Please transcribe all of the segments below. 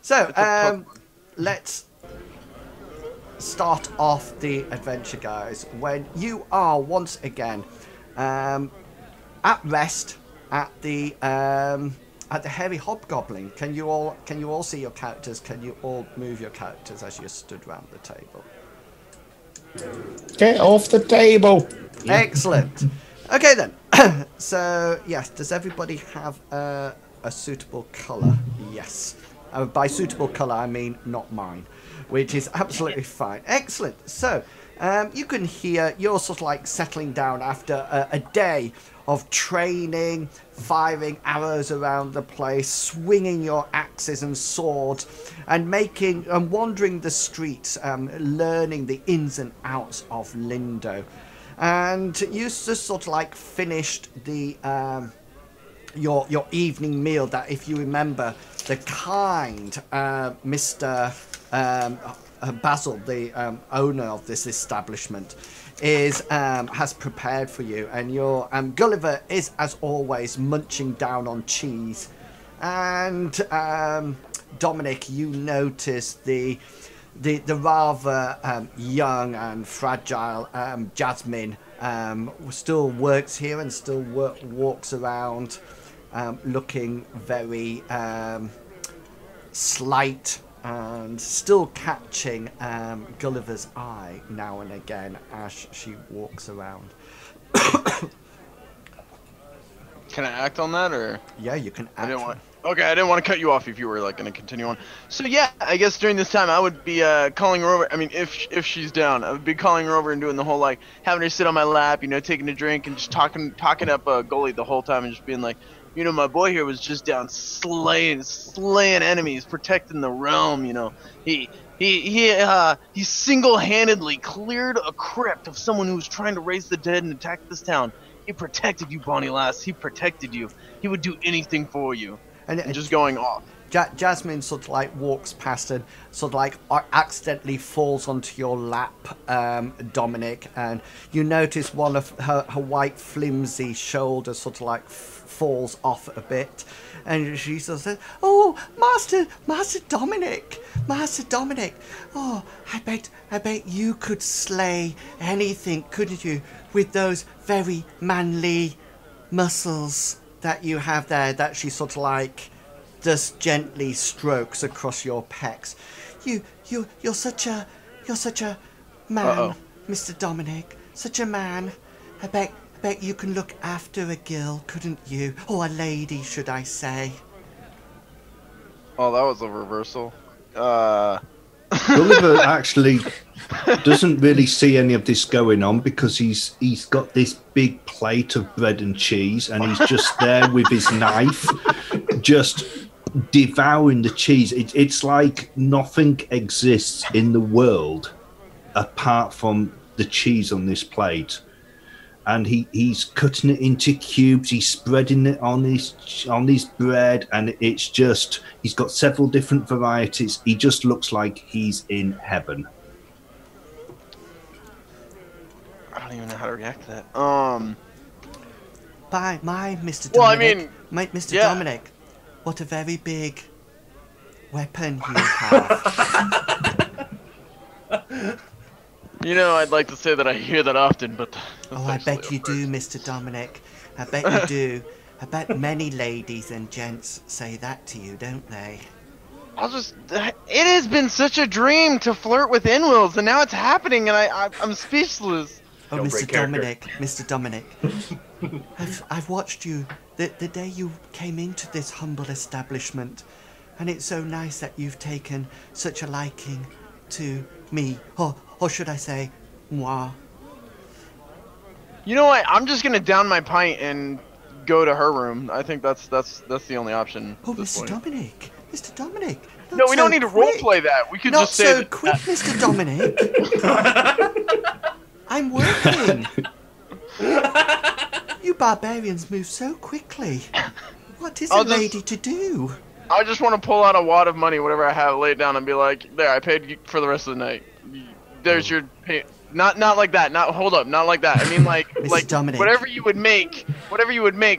So, let's start off the adventure, guys. When you are once again at rest at the Hairy Hobgoblin, can you all see your characters? Can you all move your characters as you stood around the table? Get off the table. Excellent. Okay then. So yes, does everybody have a suitable colour? Yes. By suitable colour, I mean not mine, which is absolutely fine. Excellent. So, you can hear you're sort of like settling down after a day of training, firing arrows around the place, swinging your axes and swords, and wandering the streets, learning the ins and outs of Lindo. And you just sort of like finished the your evening meal that, if you remember, the kind Mr. Basil, the owner of this establishment, has prepared for you, and your Gulliver is, as always, munching down on cheese. And Dominic, you notice the rather young and fragile Jasmine still works here and still walks around, looking very slight, and still catching Gulliver's eye now and again as she walks around. Can I act on that, or? Yeah, you can act. Okay, I didn't want to cut you off if you were like going to continue on. So yeah, I guess during this time I would be calling her over. I mean, if she's down, I would be calling her over and doing the whole like having her sit on my lap, you know, taking a drink and just talking up Goalie the whole time and just being like, you know, my boy here was just down slaying enemies, protecting the realm. You know, he single-handedly cleared a crypt of someone who was trying to raise the dead and attack this town. He protected you, Bonnie Lass. He protected you. He would do anything for you. And just going off. Jasmine sort of like walks past and sort of like accidentally falls onto your lap, Dominic, and you notice one of her white flimsy shoulders sort of like falls off a bit, and she sort of says, "Oh, Master Dominic, oh, I bet you could slay anything, couldn't you, with those very manly muscles that you have there," that she sort of like just gently strokes across your pecs. You're such a man, Mr. Dominic, such a man. I bet you can look after a girl, couldn't you? Or a lady, should I say? Oh, that was a reversal. Gulliver actually doesn't really see any of this going on because he's got this big plate of bread and cheese, and he's just there with his knife, just devouring the cheese. It's like nothing exists in the world apart from the cheese on this plate. And he's cutting it into cubes. He's spreading it on his bread, and it's just, he's got several different varieties. He just looks like he's in heaven. I don't even know how to react to that. My Mr. Dominic. Well, I mean, Mr. Dominic, what a very big weapon you have. You know, I'd like to say that I hear that often, but... Oh, I bet you do, Mr. Dominic. I bet you do. I bet many ladies and gents say that to you, don't they? It has been such a dream to flirt with Inwills, and now it's happening, and I'm speechless. Oh, Don't Mr. break character. Dominic, Mr. Dominic, I've watched you the day you came into this humble establishment, and it's so nice that you've taken such a liking to me, or should I say, moi. You know what? I'm just gonna down my pint and go to her room. I think that's the only option. Oh, at this Mr. point. Dominic, Mr. Dominic. No, we not don't so need to quick. roleplay that. We could Not just say so that. quick, Mr. Dominic. I'm working. You barbarians move so quickly. What is I'll a just- lady to do? I just want to pull out a wad of money, whatever I have, lay it down, and be like, "There, I paid you for the rest of the night. There's your pay." Not like that. Not hold up. Not like that. I mean like Mr. Dominic. whatever you would make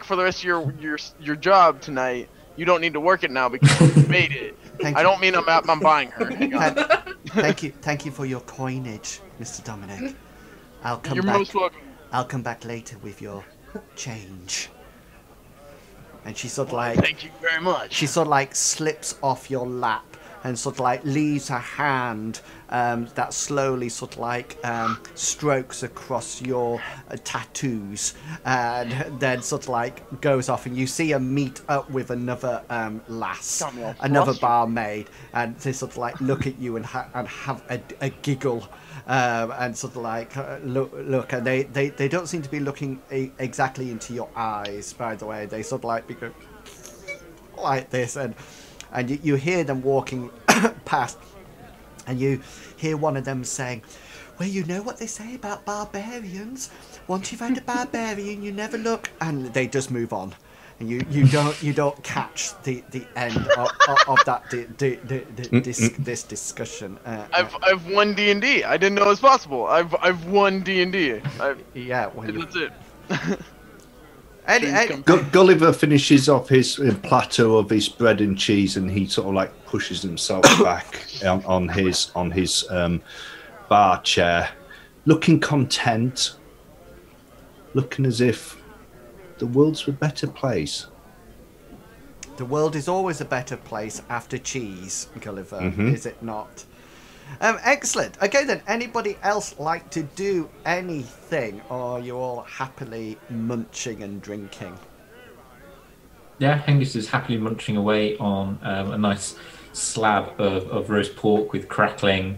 for the rest of your job tonight. You don't need to work it now because you made it. Thank I you. don't mean I'm buying her. Hang on. Thank you for your coinage, Mr. Dominic. I'll come You're back. most welcome. I'll come back later with your change. And she sort of like Thank you very much. she sort of like slips off your lap and sort of like leaves her hand that slowly sort of like strokes across your tattoos, and then sort of like goes off, and you see her meet up with another lass, Got me all another flustered. barmaid, and they sort of like look at you and have a giggle. And sort of like look, and they don't seem to be looking exactly into your eyes. By the way, they sort of like go like this, and you hear them walking past, and you hear one of them saying, "Well, you know what they say about barbarians. Once you've had a barbarian, you never look," and they just move on. And you don't catch the end of that this discussion. I've won D&D. I didn't know it was possible. I've won D&D. Yeah, when That's it. Gulliver finishes off his platter of his bread and cheese, and he sort of like pushes himself back on his bar chair, looking content, looking as if the world's a better place. The world is always a better place after cheese, Gulliver, is it not? Excellent. Okay then, anybody else like to do anything, or are you all happily munching and drinking? Yeah, Hengist is happily munching away on a nice slab of roast pork with crackling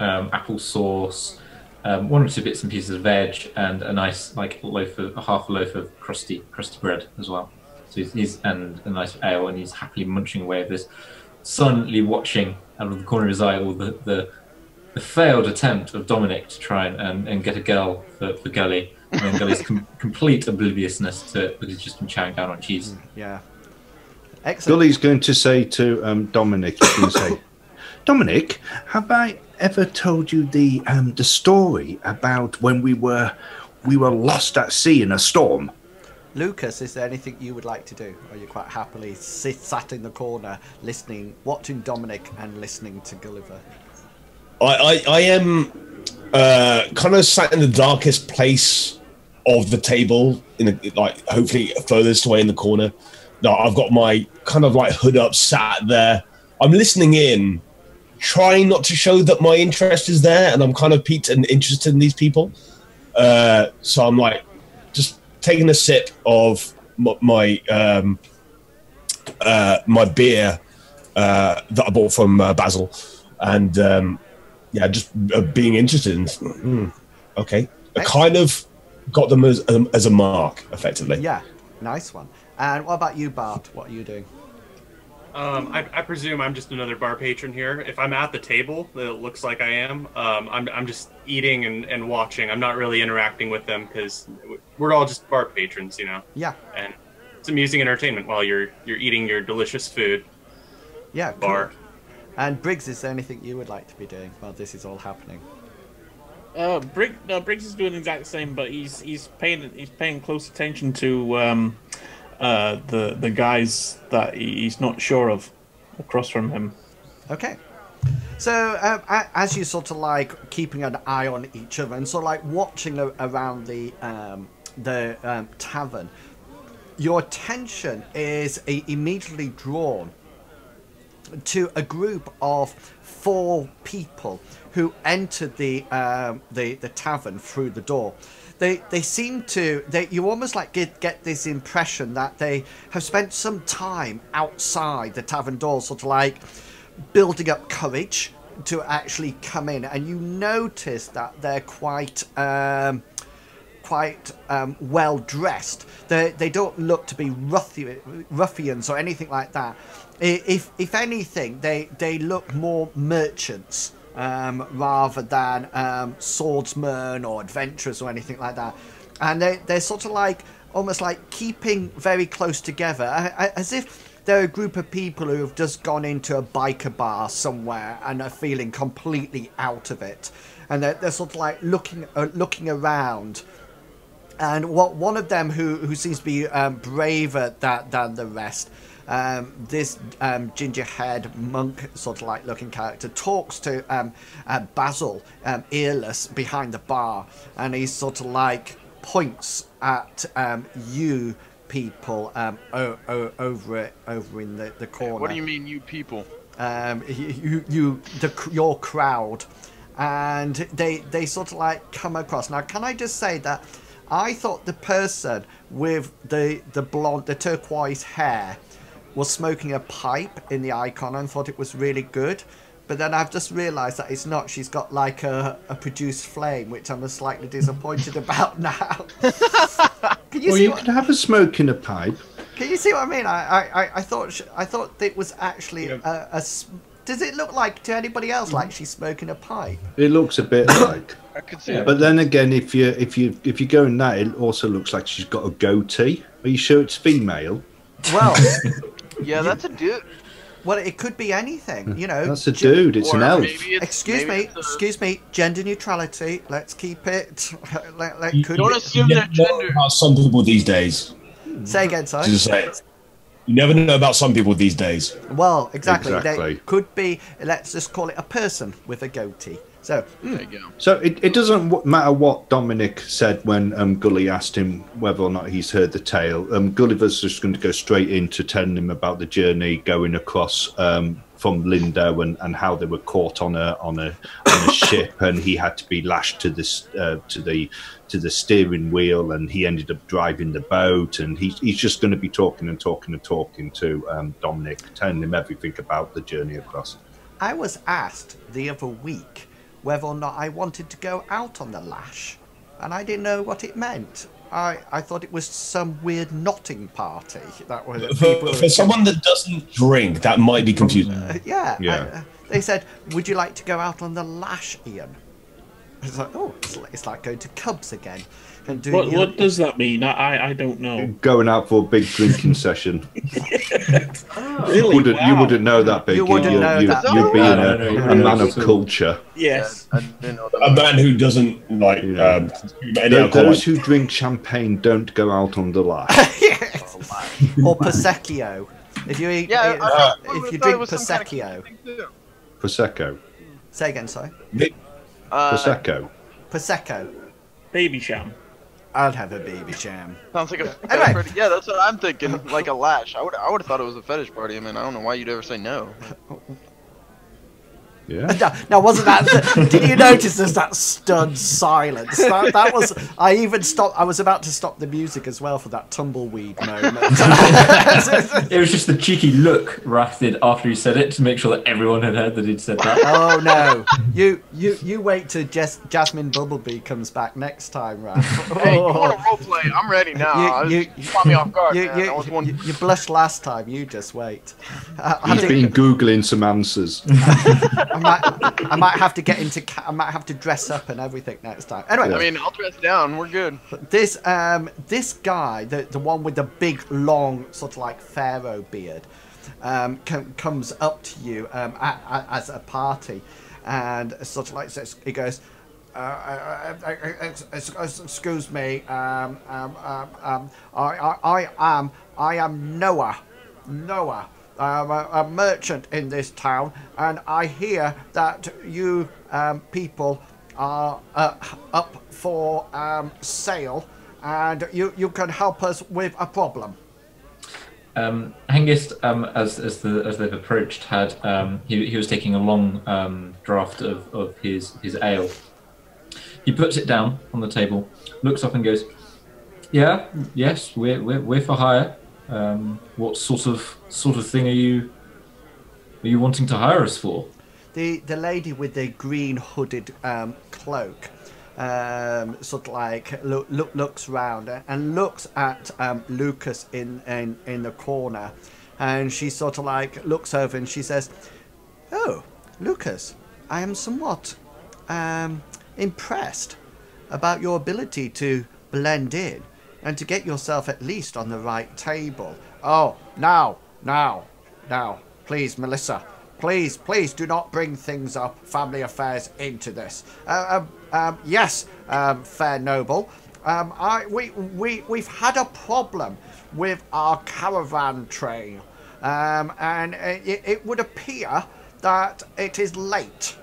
apple sauce, one or two bits and pieces of veg, and a nice half a loaf of crusty bread as well. So he's and a nice ale, and he's happily munching away at this, silently watching out of the corner of his eye all the failed attempt of Dominic to try and get a girl for Gully, and Gully's complete obliviousness to it because he's just been chowing down on cheese. Yeah. Excellent. Gully's going to say to Dominic, he's going to say, "Dominic, have I ever told you the story about when we were lost at sea in a storm?" Lucas, is there anything you would like to do? Or are you quite happily sat in the corner, listening, watching Dominic and listening to Gulliver? I am kind of sat in the darkest place of the table, hopefully furthest away in the corner. No, I've got my kind of like hood up, sat there. I'm listening in, trying not to show that my interest is there, and I'm kind of piqued and interested in these people. So I'm like just taking a sip of my beer that I bought from Basil, and just being interested in. Okay, I kind of got them as a mark, effectively. Yeah, nice one. And what about you, Bart? What are you doing? I presume I'm just another bar patron here. If I'm at the table, it looks like I am. I'm just eating and watching. I'm not really interacting with them because we're all just bar patrons, you know. Yeah. And it's amusing entertainment while you're eating your delicious food. Yeah. Bar. Cool. And Briggs, is there anything you would like to be doing while this is all happening? Briggs is doing the exact same, but he's paying close attention to the guys that he's not sure of across from him. Okay. So as you sort of like keeping an eye on each other and sort of like watching around the tavern, your attention is immediately drawn to a group of 4 people who entered the tavern through the door. They seem to, you almost like get this impression that they have spent some time outside the tavern door, sort of like building up courage to actually come in. And you notice that they're quite well dressed. They don't look to be ruffians or anything like that. If anything, they look more merchants rather than swordsmen or adventurers or anything like that. And they're sort of like almost like keeping very close together, as if they're a group of people who have just gone into a biker bar somewhere and are feeling completely out of it. And they're sort of like looking around. And one of them who seems to be braver than the rest, this ginger-haired monk sort of like looking character, talks to Basil, earless, behind the bar, and he sort of like points at you people over in the corner. What do you mean, you people? Your crowd, and they sort of like come across. Now, can I just say that I thought the person with the blonde, the turquoise hair, was smoking a pipe in the icon and thought it was really good. But then I've just realised that it's not. She's got like a produced flame, which I'm slightly disappointed about now. You can have a smoke in a pipe. Can you see what I mean? I thought it was actually a. Does it look like to anybody else like she's smoking a pipe? It looks a bit like. I could see it. But then again, if you go in that, it also looks like she's got a goatee. Are you sure it's female? Well, yeah, that's a dude. Well, it could be anything, you know. That's a dude. It's an elf. Excuse me. Gender neutrality. Let's keep it. Don't assume their gender. About some people these days. Say again, sorry. Just say it. You never know about some people these days. Well, exactly. Exactly. They could be. Let's just call it a person with a goatee. So There you go. So it doesn't matter what Dominic said when Gully asked him whether or not he's heard the tale. Gulliver's just going to go straight into telling him about the journey going across from Lindo and how they were caught on a ship, and he had to be lashed to the steering wheel, and he ended up driving the boat, and he's just going to be talking to Dominic, telling him everything about the journey across. I was asked the other week whether or not I wanted to go out on the lash, and I didn't know what it meant. I thought it was some weird knotting party. That was for someone that doesn't drink, that might be confusing. Yeah. They said, "Would you like to go out on the lash, Ian?" It's like, oh, it's like going to Cubs again. And doing What does that mean? I don't know. Going out for a big drinking session. Really? You wouldn't know that, Biggie. You wouldn't know that. You'd be No, a man of culture. Yes. I didn't know that. A man who doesn't like any alcohol. Those who drink champagne don't go out on the lash. Or Prosecco. If you eat, if you drink Prosecco. Prosecco. Say again, sorry. Prosecco. Prosecco. Baby sham. I'd have a baby jam. Sounds like a Anyway. fetish party. Yeah, that's what I'm thinking. Like a lash. I would have thought it was a fetish party. I mean, I don't know why you'd ever say no. Yeah. Now, wasn't that? Did you notice there's that stunned silence? That was. I even stopped. I was about to stop the music as well for that tumbleweed moment. It was just the cheeky look Raph did after he said it to make sure that everyone had heard that he'd said that. Oh no! You wait till Jasmine Bumblebee comes back next time, Raph. Hey, you want to roleplay? I'm ready now. You caught me off guard, man. I was one. You blushed last time. You just wait. He's been googling some answers. I might have to get into. I might have to dress up and everything next time. Anyway, I mean, I'll dress down. We're good. this guy, the one with the big, long, sort of like pharaoh beard, comes up to you as a party, and sort of like says, he goes, "Excuse me, I am Noah. I'm a merchant in this town, and I hear that you people are up for sale, and you can help us with a problem." Hengist, as they've approached, had he was taking a long draught of his ale. He puts it down on the table, looks up and goes, "Yeah, yes, we're for hire. What sort of thing are you wanting to hire us for?" The lady with the green hooded cloak sort of like looks round and looks at Lucas in the corner, and she sort of like looks over and she says, "Oh, Lucas, I am somewhat impressed about your ability to blend in and to get yourself at least on the right table." "Oh, now, please, Melissa. Please do not bring things up, family affairs, into this. Yes, fair noble. We've had a problem with our caravan train, and it would appear that it is late,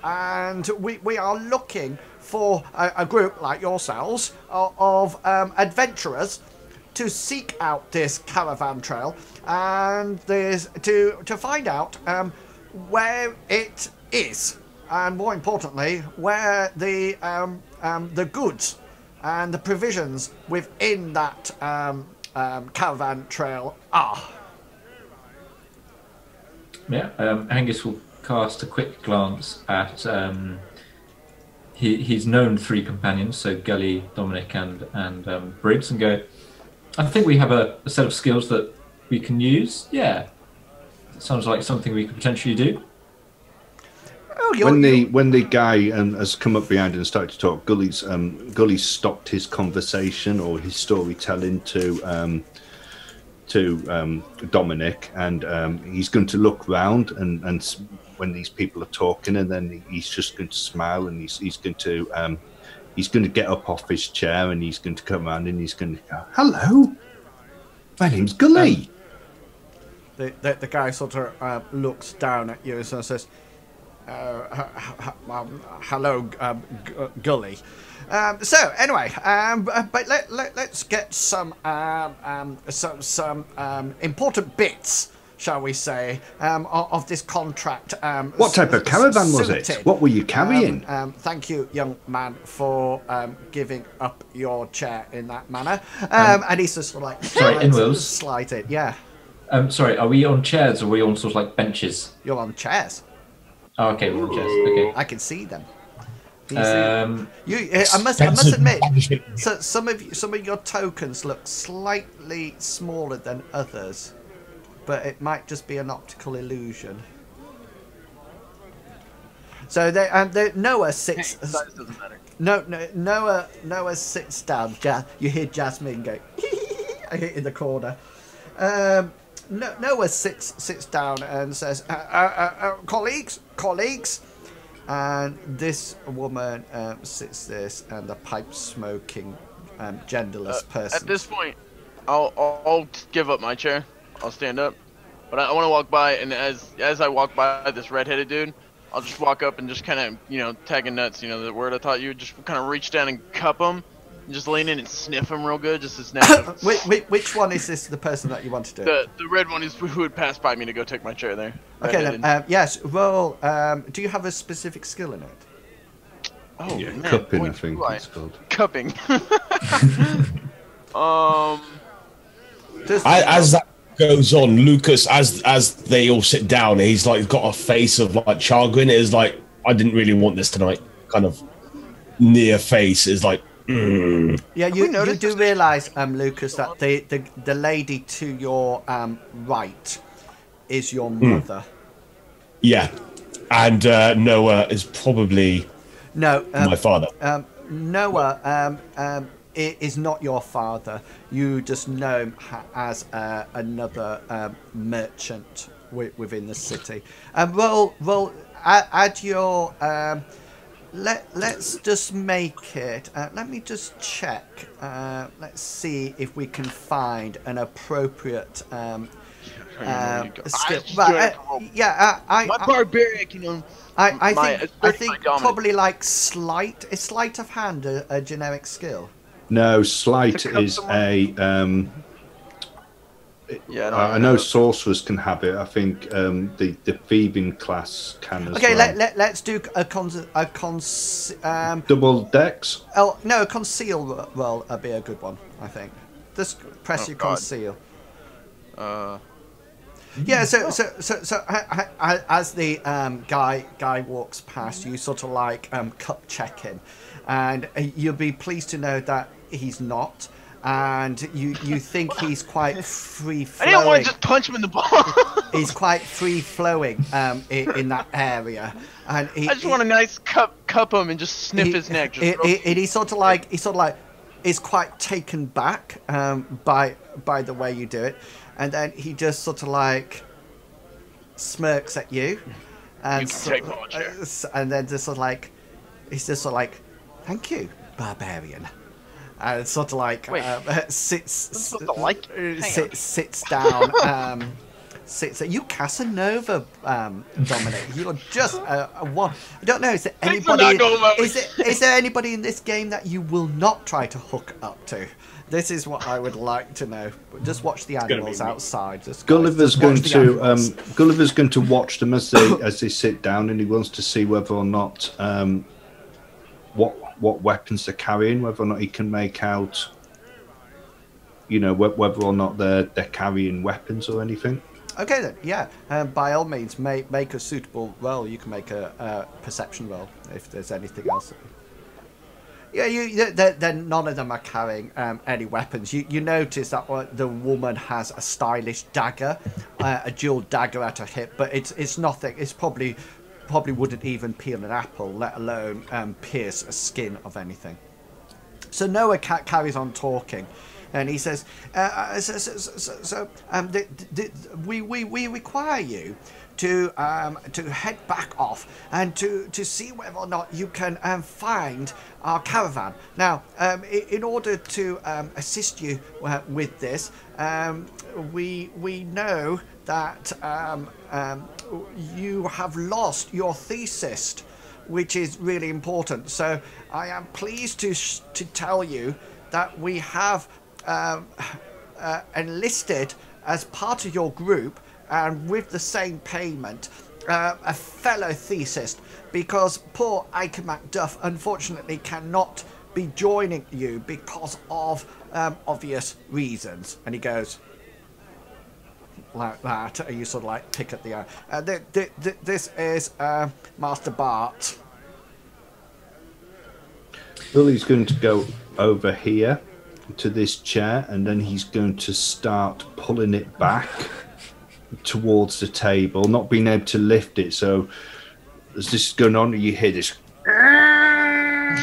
and we are looking for a group like yourselves of adventurers to seek out this caravan trail and to find out where it is, and more importantly, where the goods and the provisions within that caravan trail are." Yeah, Angus will cast a quick glance at his known three companions, so Gully, Dominic, and Briggs, and go, "I think we have a set of skills that we can use. Yeah, sounds like something we could potentially do." Oh, when the guy has come up behind and started to talk, Gully's stopped his conversation or his storytelling to Dominic, and he's going to look round and when these people are talking, and then he's just going to smile, and he's going to get up off his chair, and he's going to come around and he's going to go, "Hello, my name's Gully." The guy sort of looks down at you and says, "Hello, Gully." So anyway, but let's get some important bits, shall we say, of this contract. What type of caravan was it? What were you carrying? Thank you, young man, for giving up your chair in that manner. And he's just sort of like slide it. Yeah. Sorry, are we on chairs or are we on sort of like benches? You're on chairs. Oh, okay, we're on chairs. Okay. I can see them. I must admit, so some of your tokens look slightly smaller than others, but it might just be an optical illusion. So Noah sits. Size doesn't matter. Noah sits down. You hear Jasmine go in the corner. Noah sits down and says, colleagues, and this woman sits there, and the pipe smoking, genderless person. At this point, I'll give up my chair. I'll stand up, but I want to walk by, and as I walk by this redheaded dude, I'll just walk up and just kind of, tagging nuts, the word I taught you, just kind of reach down and cup him. Just lean in and sniff him real good, just to snap him. Which one is this? The person that you want to do? The red one is who would pass by me to go take my chair there. Okay, then. Yes. Roll. Do you have a specific skill in it? Oh, yeah, man. cupping. I think it's called cupping. As that goes on, Lucas, as they all sit down, he's like got a face of like chagrin. It is like, I didn't really want this tonight. Kind of near face is like. Yeah, you do realise, Lucas, that the lady to your right is your mother. Yeah, and Noah is probably my father. Noah is not your father. You just know him as another merchant within the city. Roll. Add your. Let's just make it. Let me just check. Let's see if we can find an appropriate skill. My barbarian, I think probably like sleight. Is sleight of hand a generic skill? No, sleight is a Yeah, I know sorcerers can have it. I think the thieving class can as Okay, well. let's do a Double decks. no, a conceal roll would be a good one, I think. Just press your God. conceal. Yeah, so as the guy walks past, you sort of like cup check him, and you'll be pleased to know that he's not, and you think he's quite free I flowing. didn't want to just punch him in the ball. He's quite free flowing in that area, and I just want a nice cup him and just sniff his neck. He's sort of like is quite taken back by the way you do it, and then he just sort of like smirks at you, and and then just sort of like he's just sort of like, "Thank you, barbarian," and sort of like sits down. You Casanova, Dominic. You're just one. I don't know. Is there anybody? Is there anybody in this game that you will not try to hook up to? This is what I would like to know. Just watch the animals outside. Gulliver's going to watch them as they sit down, and he wants to see whether or not what weapons they're carrying, whether or not he can make out, whether or not they're carrying weapons or anything. Okay then, yeah. By all means, make a suitable roll. You can make a perception roll if there's anything else. Yeah, then none of them are carrying any weapons. You notice that the woman has a stylish dagger, a dual dagger at her hip, but it's nothing. It's probably wouldn't even peel an apple, let alone pierce a skin of anything. So Noah carries on talking. And he says, we require you to head back off and to see whether or not you can find our caravan. Now, in order to assist you with this, we know that you have lost your thesis, which is really important. So I am pleased to tell you that we have enlisted as part of your group and with the same payment a fellow thesis, because poor Ike Macduff unfortunately cannot be joining you because of obvious reasons. And he goes like that, and you sort of like pick at the eye. This is Master Bart. Billy's going to go over here to this chair, and then he's going to start pulling it back towards the table, not being able to lift it. So as this is going on, you hear this. Yeah.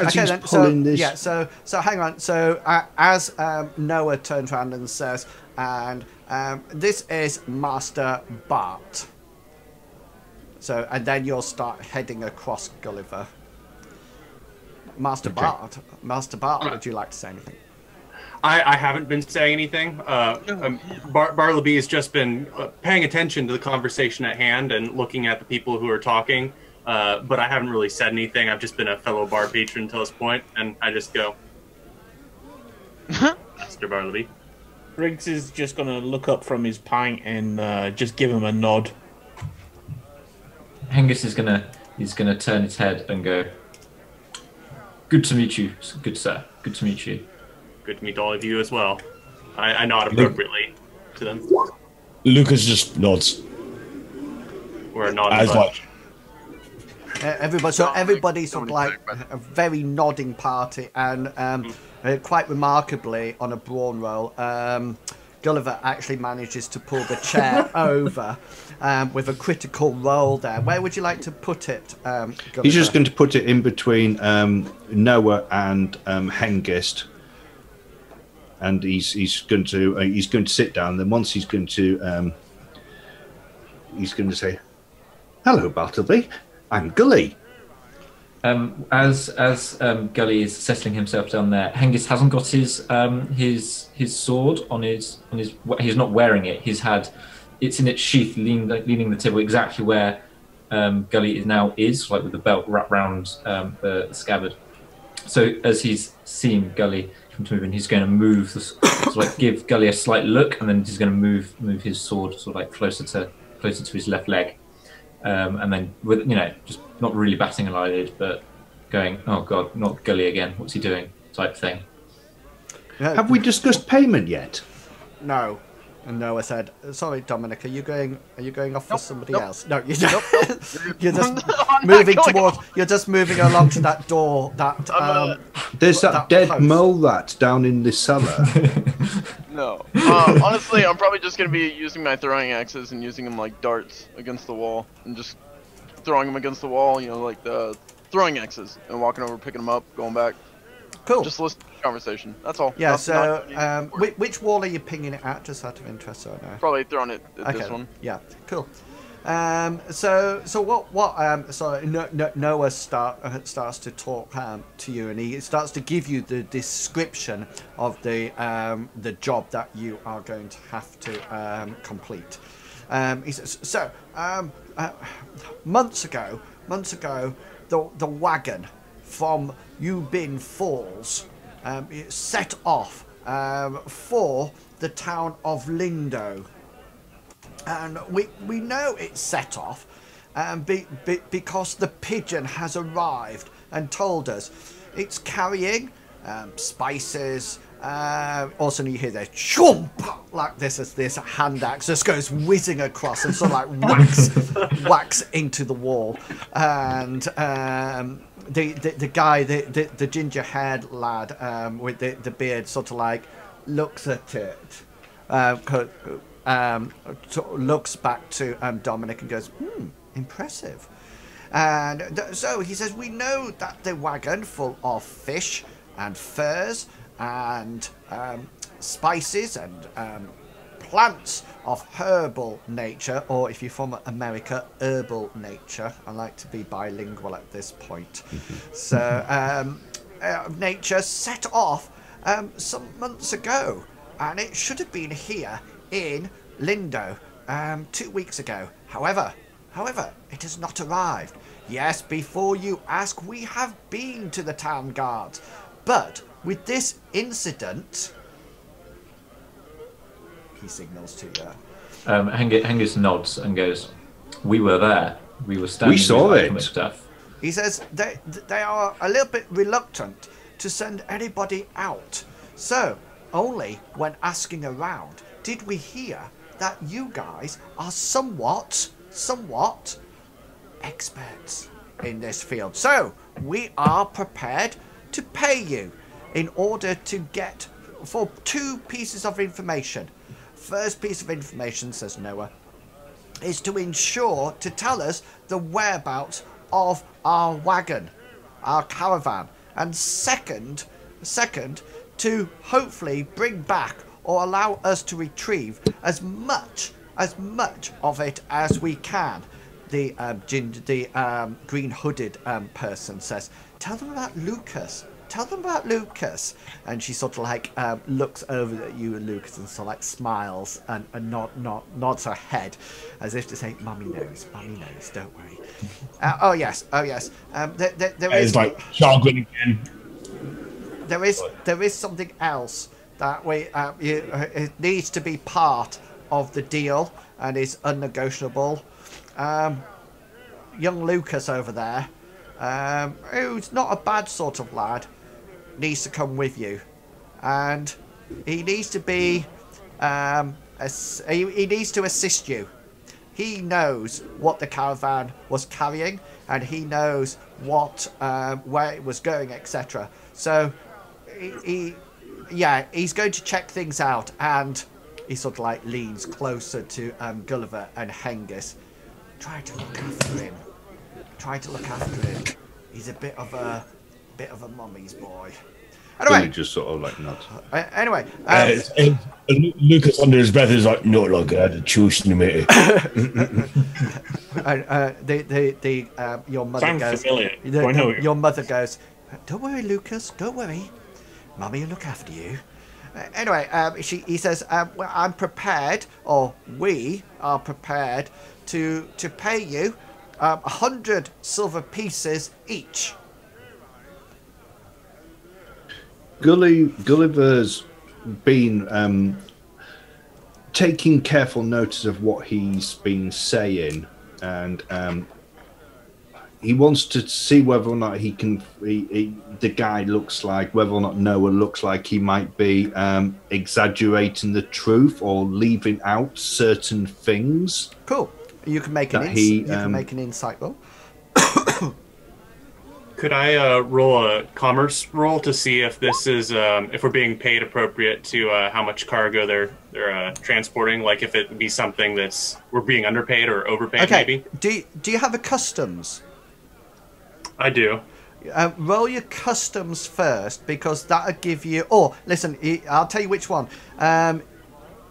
Okay. Then. So hang on. So as Noah turns around and says, and this is Master Bart. So and then you'll start heading across Gulliver. Master Bart, would you like to say anything? I haven't been saying anything. Bartleby has just been paying attention to the conversation at hand and looking at the people who are talking, but I haven't really said anything. I've just been a fellow bar patron until this point, and I just go, Master Bartleby. Riggs is just going to look up from his pint and just give him a nod. Hengist is gonna turn his head and go, "Good to meet you, good sir. Good to meet you." Good to meet all of you as well. I nod appropriately to them. Lucas just nods. We're nodding. As like everybody's sort of like a very nodding party, and quite remarkably on a brawn roll, Gulliver actually manages to pull the chair over with a critical roll there. Where would you like to put it, Gulliver? He's just going to put it in between Noah and Hengist, and he's going to sit down. Then once he's going to say, "Hello, Bartleby. I'm Gully." As Gully is settling himself down there, Hengist hasn't got his sword on his. He's not wearing it. It's in its sheath, leaning the table exactly where Gully is, like with the belt wrapped round the scabbard. So as he's seen Gully, and he's going to move, sort of like give Gully a slight look, and then he's going to move his sword sort of like closer to his left leg, and then with just not really batting an eyelid, but going, oh god, not Gully again. What's he doing? Type thing. Yeah. Have we discussed payment yet? No. And Noah said, "Sorry, Dominic, are you going off for somebody else? No, you Nope, don't. You're just moving towards. You're just moving along to that door. There's that dead post. mole rat down in the cellar. No. Honestly, I'm probably just gonna be using my throwing axes and using them like darts against the wall, and just throwing them against the wall. Like the throwing axes, and walking over, picking them up, going back. Cool. Just listen to the conversation. That's all. Yeah. Not Which wall are you pinging it at? Just out of interest, so I know. probably throwing it at Okay. this one. Yeah. Cool. So Noah starts to talk to you, and he starts to give you the description of the job that you are going to have to complete. He says, months ago, the wagon from Ubin Falls set off for the town of Lindo. And we know it's set off because the pigeon has arrived and told us it's carrying spices. Also, you hear this chomp like this as this hand axe just goes whizzing across and sort of like whacks into the wall. And the guy, the ginger-haired lad with the beard, sort of like looks at it. Looks back to Dominic and goes, impressive. And so he says, we know that the wagon full of fish and furs and spices and plants of herbal nature, or if you're from America, herbal nature. I like to be bilingual at this point. So nature set off some months ago, and it should have been here in Lindo 2 weeks ago. However, it has not arrived. Yes, before you ask, we have been to the town guards, but with this incident, he signals to you. Hengist nods and goes, "We were there. We were standing. We saw with it." Stuff." He says they are a little bit reluctant to send anybody out. So, only when asking around did we hear that you guys are somewhat experts in this field. So, we are prepared to pay you in order to get for 2 pieces of information. First piece of information, says Noah, is to tell us the whereabouts of our wagon, our caravan, and second, to hopefully bring back or allow us to retrieve as much of it as we can. The green hooded person says, tell them about Lucas. And she sort of like looks over at you and Lucas and sort of like smiles and nods her head as if to say, Mummy knows, don't worry. Oh yes. There is like jargon again. There is something else that it needs to be part of the deal and is unnegotiable. Young Lucas over there, who's not a bad sort of lad, needs to come with you, and he needs to be he needs to assist you. He knows what the caravan was carrying, and he knows what where it was going, etc. So he's going to check things out, and he sort of like leans closer to Gulliver and Hengist. Try to look after him. He's a bit of a mummy's boy. Billy Anyway, just sort of like nods. anyway, Lucas under his breath is like, not like I had a choice in a minute. your mother Sounds goes. familiar. Your mother goes. Don't worry, Lucas. Don't worry. Mummy will look after you. Anyway, he says, well, I'm prepared, or we are prepared to pay you 100 silver pieces each. Gulliver's been taking careful notice of what he's been saying, and he wants to see whether or not the guy looks like, whether or not Noah looks like he might be exaggerating the truth or leaving out certain things. Cool. You can make an insight roll. Could I roll a commerce roll to see if this is if we're being paid appropriate to how much cargo they're transporting? Like if it would be something that's we're being underpaid or overpaid, maybe. Do you have a customs? I do. Roll your customs first, because that'll give you. Oh, listen, I'll tell you which one.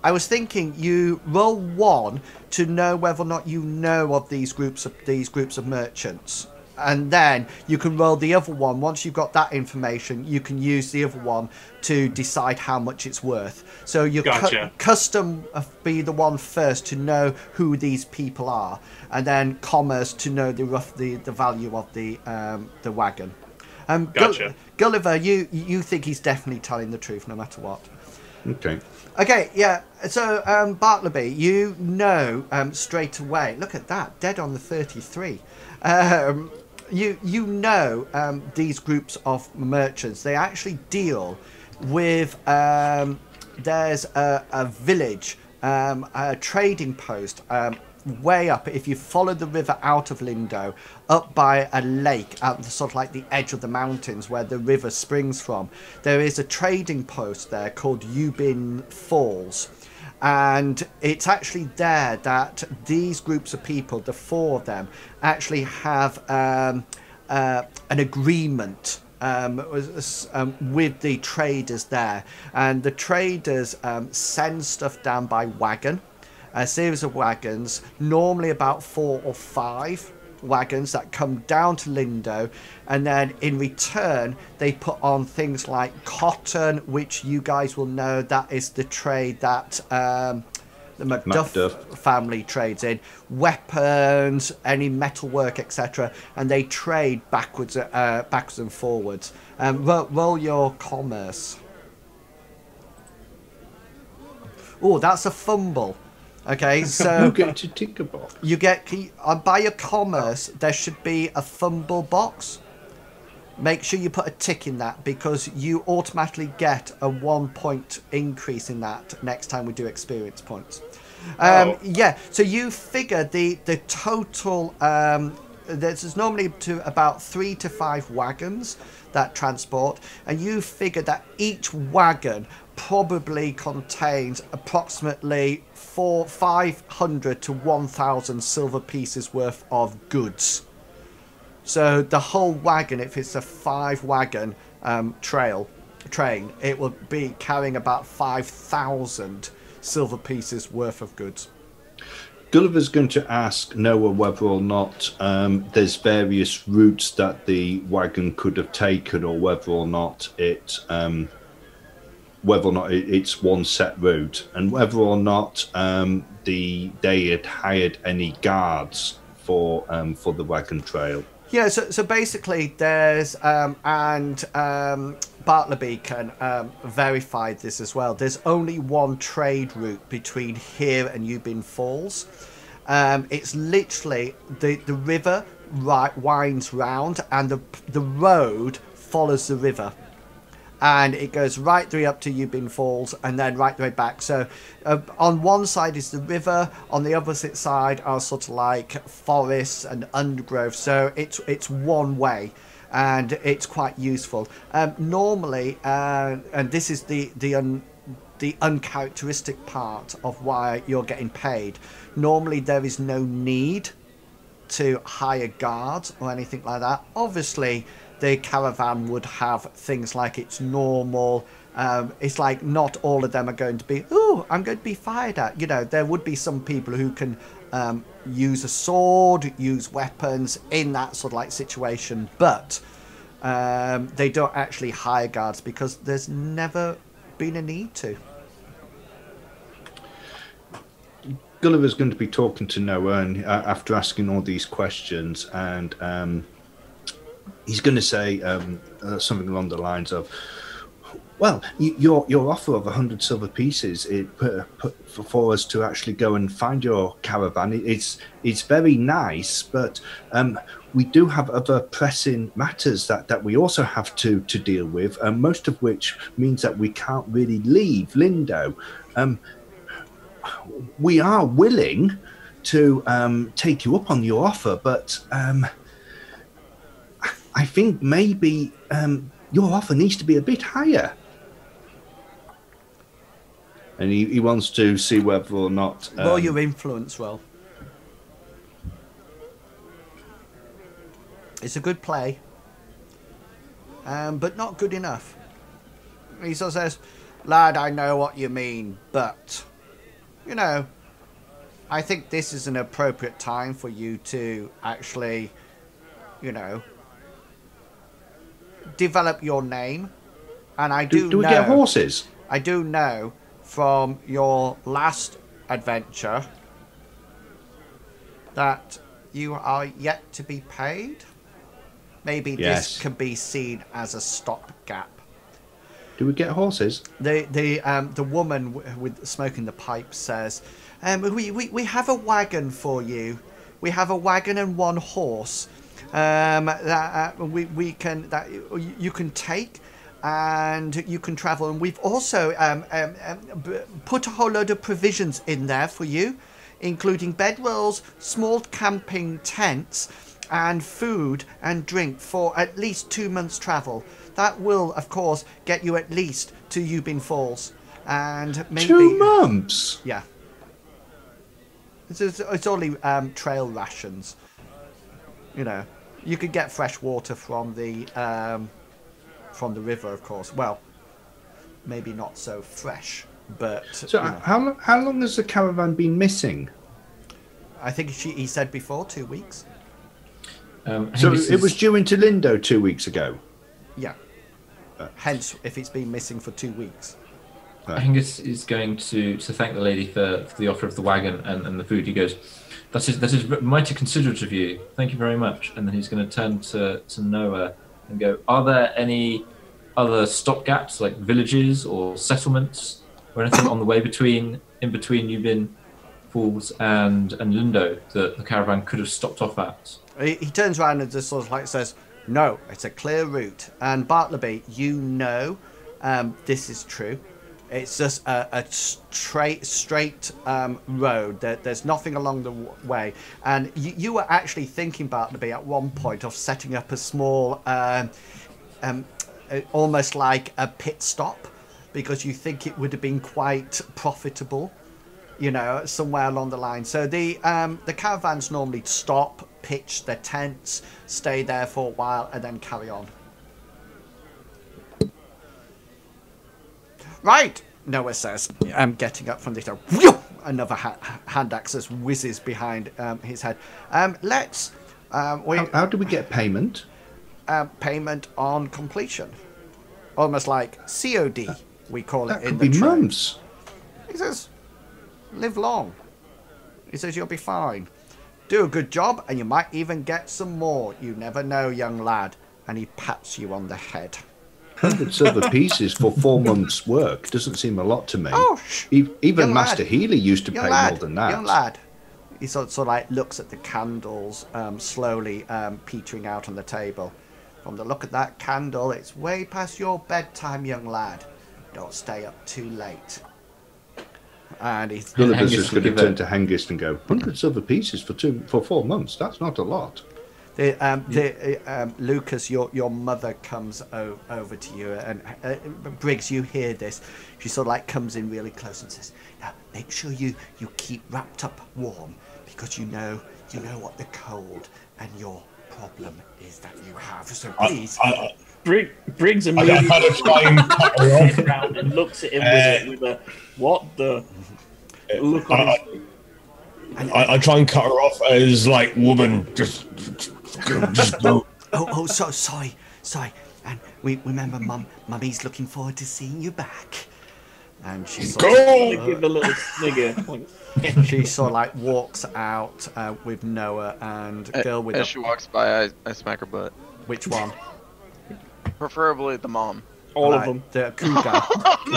I was thinking you roll 1 to know whether or not you know of these groups of merchants, and then you can roll the other one. Once you've got that information, you can use the other one to decide how much it's worth. So your custom be the one first to know who these people are, and then commerce to know the value of the wagon. Gotcha. Gulliver, you think he's definitely telling the truth no matter what. Okay, yeah. So, Bartleby, you know straight away. Look at that, dead on the 33. You know these groups of merchants. They actually deal with. There's a village, a trading post. Way up, if you follow the river out of Lindo, up by a lake at sort of like the edge of the mountains where the river springs from, there is a trading post there called Ubin Falls, and it's actually there that these groups of people, the 4 of them, actually have an agreement with the traders there, and the traders send stuff down by wagon. A series of wagons, normally about 4 or 5 wagons that come down to Lindo, and then in return they put on things like cotton, which you guys will know that is the trade that the Macduff family trades in, weapons, any metalwork, etc., and they trade backwards and forwards. Roll your commerce. Oh, that's a fumble. Okay, so you get to tick a box. You get by your commerce. There should be a fumble box. Make sure you put a tick in that, because you automatically get a 1 point increase in that next time we do experience points. Yeah, so you figure the total. There's normally to about 3 to 5 wagons that transport, and you figure that each wagon probably contains approximately 500 to 1,000 silver pieces worth of goods. So the whole wagon, if it's a 5-wagon train, it will be carrying about 5,000 silver pieces worth of goods. Gulliver's going to ask Noah whether or not there's various routes that the wagon could have taken, or whether or not it's one set route, and whether or not they had hired any guards for the wagon trail. Yeah, so basically there's and Bartleby can verify this as well. There's only one trade route between here and Ubin Falls. It's literally the river winds round, and the road follows the river, and it goes right the way up to Ubin Falls and then right the way back. So on one side is the river, on the opposite side are sort of like forests and undergrowth. So it's one way, and it's quite useful. Normally, and this is the uncharacteristic part of why you're getting paid. Normally there is no need to hire guards or anything like that. Obviously the caravan would have things like it's normal. It's like not all of them are going to be, oh, I'm going to be fired at. You know, there would be some people who can use a sword, use weapons in that sort of like situation, but they don't actually hire guards because there's never been a need to. Gulliver's going to be talking to Noah, and after asking all these questions, and he's going to say something along the lines of, Well, your offer of 100 silver pieces for us to actually go and find your caravan, it's very nice, but we do have other pressing matters that we also have to deal with, most of which means that we can't really leave Lindo. We are willing to take you up on your offer, but I think maybe your offer needs to be a bit higher. And he wants to see whether or not... roll your influence roll. It's a good play, but not good enough. He sort of says, lad, I know what you mean, but, you know, I think this is an appropriate time for you to actually, you know, develop your name. And I do know... Do we get horses? I do know from your last adventure that you are yet to be paid. Maybe Yes. this can be seen as a stopgap. Do we get horses? The woman with smoking the pipe says, we have a wagon for you. We have a wagon and one horse that you can take. And you can travel, and we've also put a whole load of provisions in there for you, including bedrolls, small camping tents, and food and drink for at least 2 months' travel. That will, of course, get you at least to Yubin Falls, and maybe 2 months. Yeah, it's only trail rations. You know, you could get fresh water from the river, of course. Well, maybe not so fresh, but... So how long has the caravan been missing? I think he said before, 2 weeks. So it was due into Lindo 2 weeks ago? Yeah. Hence, if it's been missing for 2 weeks. Angus is going to thank the lady for the offer of the wagon and the food. He goes, that is mighty considerate of you. Thank you very much. And then he's going to turn to Noah and go, are there any other stopgaps, like villages or settlements or anything on the way in between Yubin Falls and Lindo that the caravan could have stopped off at? He turns around and just sort of like says, no, it's a clear route. And Bartleby, you know this is true. It's just a straight road. There's nothing along the way. And you were actually thinking, Bartleby, at one point of setting up a small, almost like a pit stop, because you think it would have been quite profitable, you know, somewhere along the line. So the caravans normally stop, pitch their tents, stay there for a while, and then carry on. Right, Noah says, getting up from the another hand axe just whizzes behind his head. Let's... how do we get payment? Payment on completion. Almost like COD, we call it in the could be trade. months. He says, live long. He says, you'll be fine. Do a good job, and you might even get some more. You never know, young lad. And he pats you on the head. 100 silver pieces for 4 months' work doesn't seem a lot to me. Oh, even Master Healy used to pay lad, more than that. Young lad. He sort of like looks at the candles slowly petering out on the table. From the look of that candle, it's way past your bedtime, young lad. Don't stay up too late. And he's... None of us is going to turn to Hengist and go, 100 silver pieces for 4 months? That's not a lot. Lucas, your mother comes over to you, and Briggs, you hear this. She sort of like comes in really close and says, "Now make sure you keep wrapped up warm, because you know what the cold and your problem is that you have. So please." Briggs immediately turns around and looks at him with a what the look on his face. I try and cut her off as like, woman, just go. Sorry. And we remember, Mummy's looking forward to seeing you back. And she sort of, give a little snigger. She sort of like walks out with Noah and girl with. As she walks by, I smack her butt. Which one? Preferably the mom. All of them. The cougar.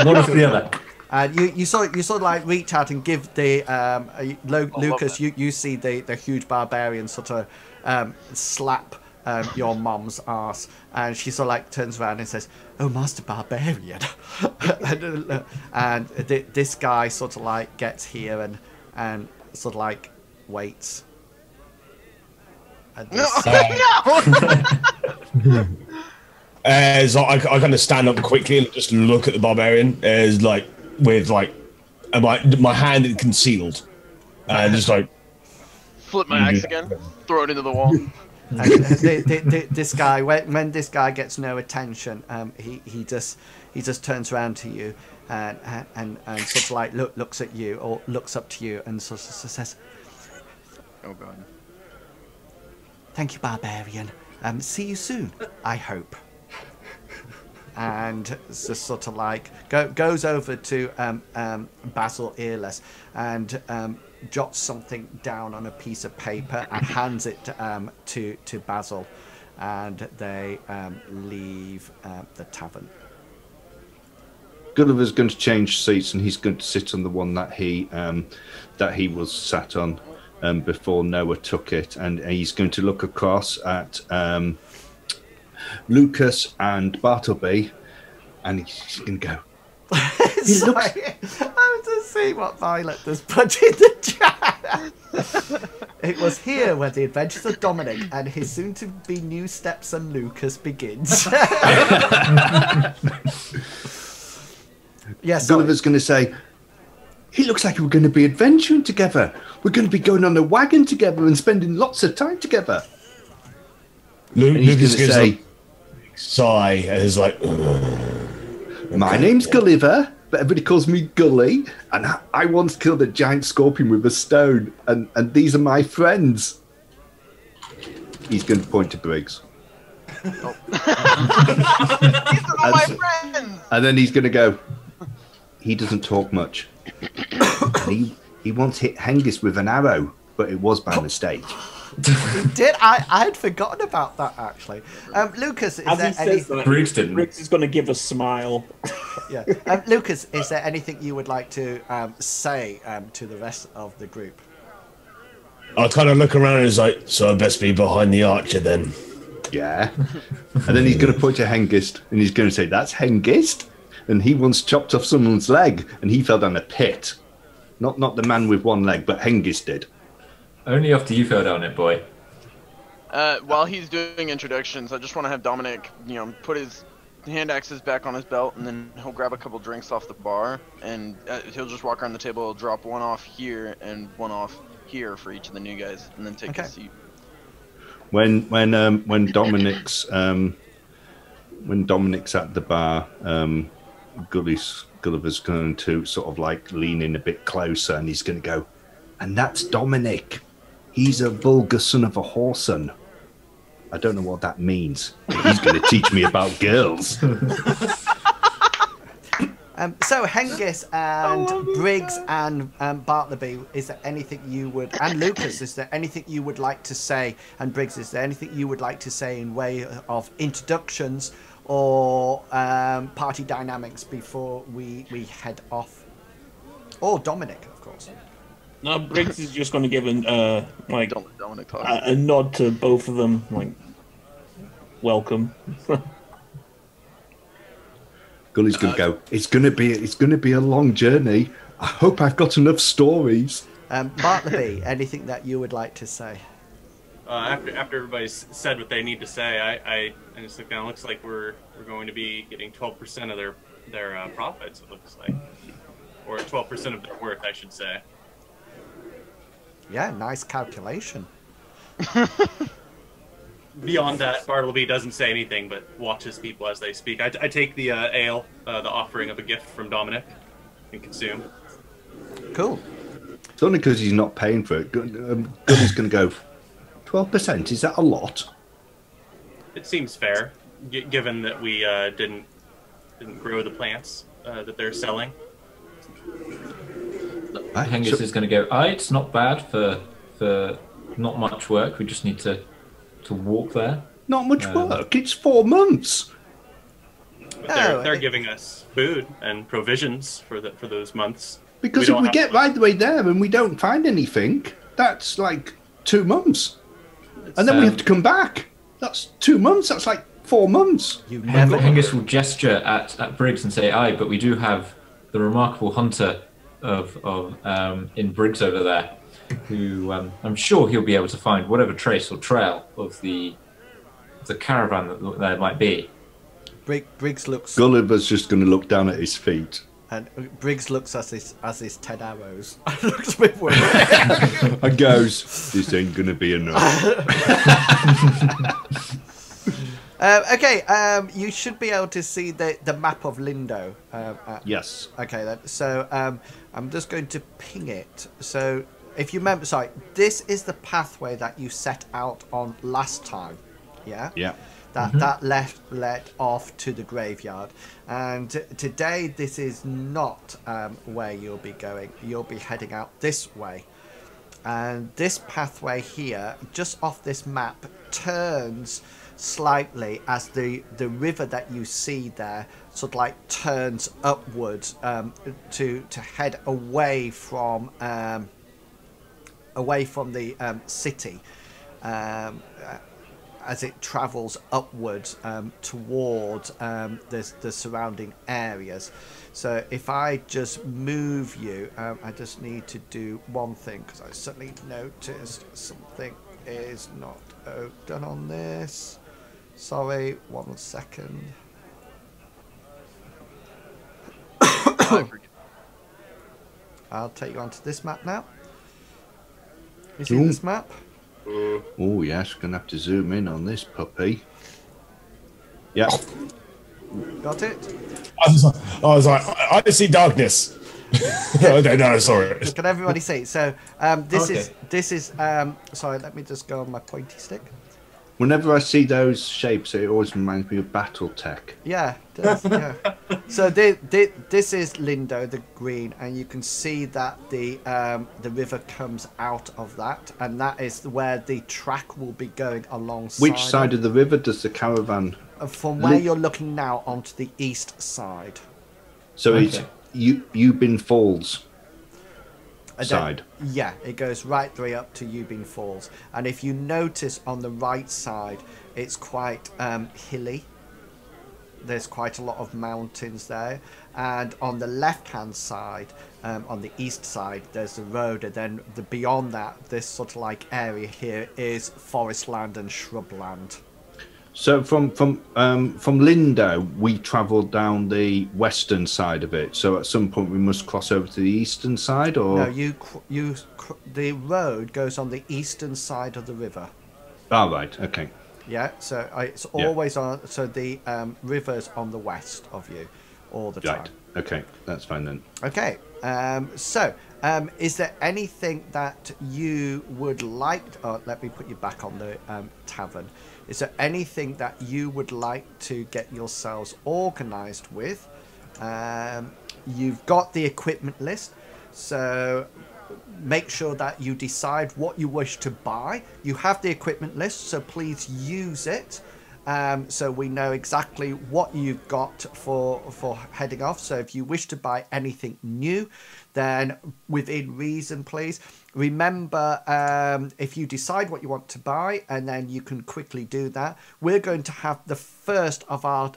One after the other. And you sort of like reach out and give the Lucas. You see the huge barbarian sort of slap your mom's ass, and she sort of like turns around and says, "Oh, Master Barbarian," and this guy sort of like gets here and sort of like waits. No. As I kind of stand up quickly and just look at the barbarian, as like with like my hand concealed, and just like Flip my axe again. Throw it into the wall. This guy, when this guy gets no attention, he just turns around to you and sort of like looks at you or looks up to you and sort of says, Oh god. "Thank you, barbarian. See you soon, I hope." And just sort of like goes over to Basil Earless and jots something down on a piece of paper and hands it to Basil, and they leave the tavern. Gulliver's going to change seats, and he's going to sit on the one that he was sat on before Noah took it, and he's going to look across at Lucas and Bartleby, and he's going to go. Sorry, I was just seeing what Violet has put in the chat. It was here where the adventures of Dominic and his soon-to-be new stepson Lucas begins. Yes, Gulliver's going to say, "He looks like we're going to be adventuring together. We're going to be going on a wagon together and spending lots of time together." Lucas going to say, sigh and is like, "My name's Gulliver, but everybody calls me Gully, and I once killed a giant scorpion with a stone, and these are my friends." He's going to point to Briggs. These are all my friends. And then he's going to go, "He doesn't talk much. he once hit Hengist with an arrow, but it was by mistake." He did. I had forgotten about that actually. Lucas, is As there he says that, Briggs didn't. Briggs is going to give a smile. Yeah. Lucas, is there anything you would like to say to the rest of the group? I kind of look around and is like, "So I best be behind the archer then." Yeah. And then he's going to point to Hengist, and he's going to say, "That's Hengist? And he once chopped off someone's leg, and he fell down a pit. Not the man with one leg, but Hengist did." Only after you fell down it, boy. While he's doing introductions, I just want to have Dominic, put his hand axes back on his belt, and then he'll grab a couple drinks off the bar, and he'll just walk around the table, he'll drop one off here and one off here for each of the new guys, and then take a seat. When Dominic's at the bar, Gulliver's going to sort of like lean in a bit closer, and he's going to go, "And that's Dominic. He's a vulgar son of a whoreson. I don't know what that means. He's going to teach me about girls." So Hengist and Briggs and Bartleby, is there anything you would, and Lucas, is there anything you would like to say, and Briggs, is there anything you would like to say in way of introductions or party dynamics before we head off? Or Dominic, of course. No, Briggs is just going to give a Dominic talk. a nod to both of them, like welcome. Gully's going to go, it's going to be a long journey. I hope I've got enough stories." Bartleby, anything that you would like to say? After everybody's said what they need to say, I just look down. It looks like we're going to be getting 12% of their profits. It looks like, or 12% of their worth, I should say. Yeah, nice calculation. Beyond that, Bartleby doesn't say anything but watches people as they speak. I take the ale, the offering of a gift from Dominic, and consume. Cool. It's only because he's not paying for it. Gully's going to go, 12%? Is that a lot? It seems fair, given that we didn't grow the plants that they're selling. Hengist is going to go, it's not bad for not much work. We just need to walk there. Not much work. It's 4 months. But No, they're giving us food and provisions for those months. Because don't if we have get to- right the way there and we don't find anything, that's like 2 months. And then we have to come back. That's 2 months. That's like 4 months. You never. Hengist will gesture at Briggs and say, "Aye, but we do have the remarkable hunter of in Briggs over there, who I'm sure he'll be able to find whatever trace or trail of the caravan that there might be." Briggs looks. Gulliver's just going to look down at his feet. And Briggs looks at his 10 arrows. And looks a bit worried. And goes, this ain't going to be enough. Okay, you should be able to see the map of Lindo. Yes. Okay, then. So I'm just going to ping it. So if you remember, sorry, this is the pathway that you set out on last time. Yeah? Yeah. That led off to the graveyard. And today, this is not where you'll be going. You'll be heading out this way. And this pathway here, just off this map, turns slightly as the river that you see there sort of like turns upwards to head away from the city. As it travels upwards towards the surrounding areas. So if I just move you, I just need to do one thing, because I suddenly noticed something is not done on this. Sorry, 1 second. I'll take you onto this map now. You see this map? Oh, yes. Going to have to zoom in on this puppy. Yeah. Got it? I was like, I see darkness. no, sorry. Can everybody see? So this is sorry, let me just go on my pointy stick. Whenever I see those shapes, it always reminds me of Battletech. Yeah, it does, yeah. So this is Lindo, the green, and you can see that the river comes out of that, and that is where the track will be going alongside. Which side of the river does the caravan? From where you're looking now, onto the east side. So Okay. it's Ubin Falls side. Yeah, it goes right the way up to Ubin Falls. And if you notice on the right side, it's quite hilly. There's quite a lot of mountains there. And on the left-hand side, on the east side, there's the road. And then beyond that, this sort of like area here is forest land and shrubland. So from Lindo, we travelled down the western side of it. So at some point we must cross over to the eastern side, or No, the road goes on the eastern side of the river. Oh, right. Okay. Yeah, so it's always on. So the river's on the west of you, all the time. Right. Okay. That's fine then. Okay. Is there anything that you would like? Let me put you back on the tavern. Is there anything that you would like to get yourselves organised with? You've got the equipment list, so make sure that you decide what you wish to buy. You have the equipment list, so please use it. So we know exactly what you've got for heading off. So if you wish to buy anything new, then within reason, please. Remember, if you decide what you want to buy, and then you can quickly do that. We're going to have the first of our...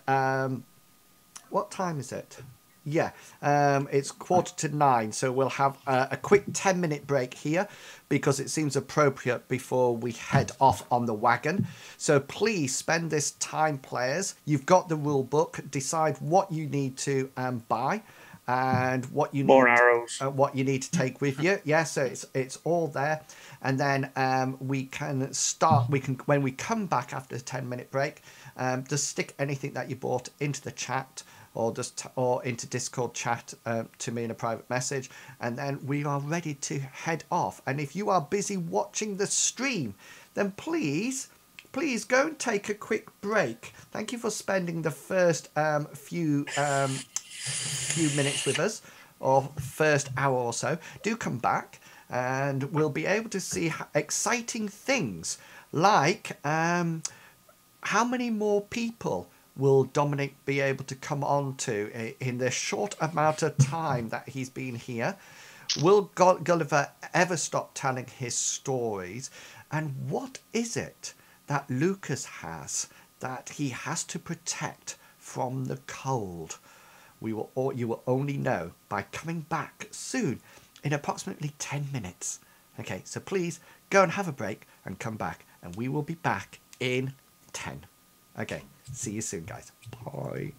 what time is it? Yeah, it's 9:15, so we'll have a quick 10-minute break here because it seems appropriate before we head off on the wagon. So please spend this time, players. You've got the rule book. Decide what you need to buy and what you More need arrows. what you need to take with you. Yeah, so it's all there, and then we can start. When we come back after a 10-minute break, just stick anything that you bought into the chat, or into Discord chat to me in a private message, and then we are ready to head off. And if you are busy watching the stream, then please go and take a quick break. Thank you for spending the first few minutes with us, or first hour or so. Do come back, and we'll be able to see exciting things like how many more people will Dominic be able to come on to in the short amount of time that he's been here? Will Gulliver ever stop telling his stories? And what is it that Lucas has that he has to protect from the cold? You will only know by coming back soon in approximately 10 minutes. Okay, so please go and have a break and come back, and we will be back in 10. Okay, see you soon, guys. Bye.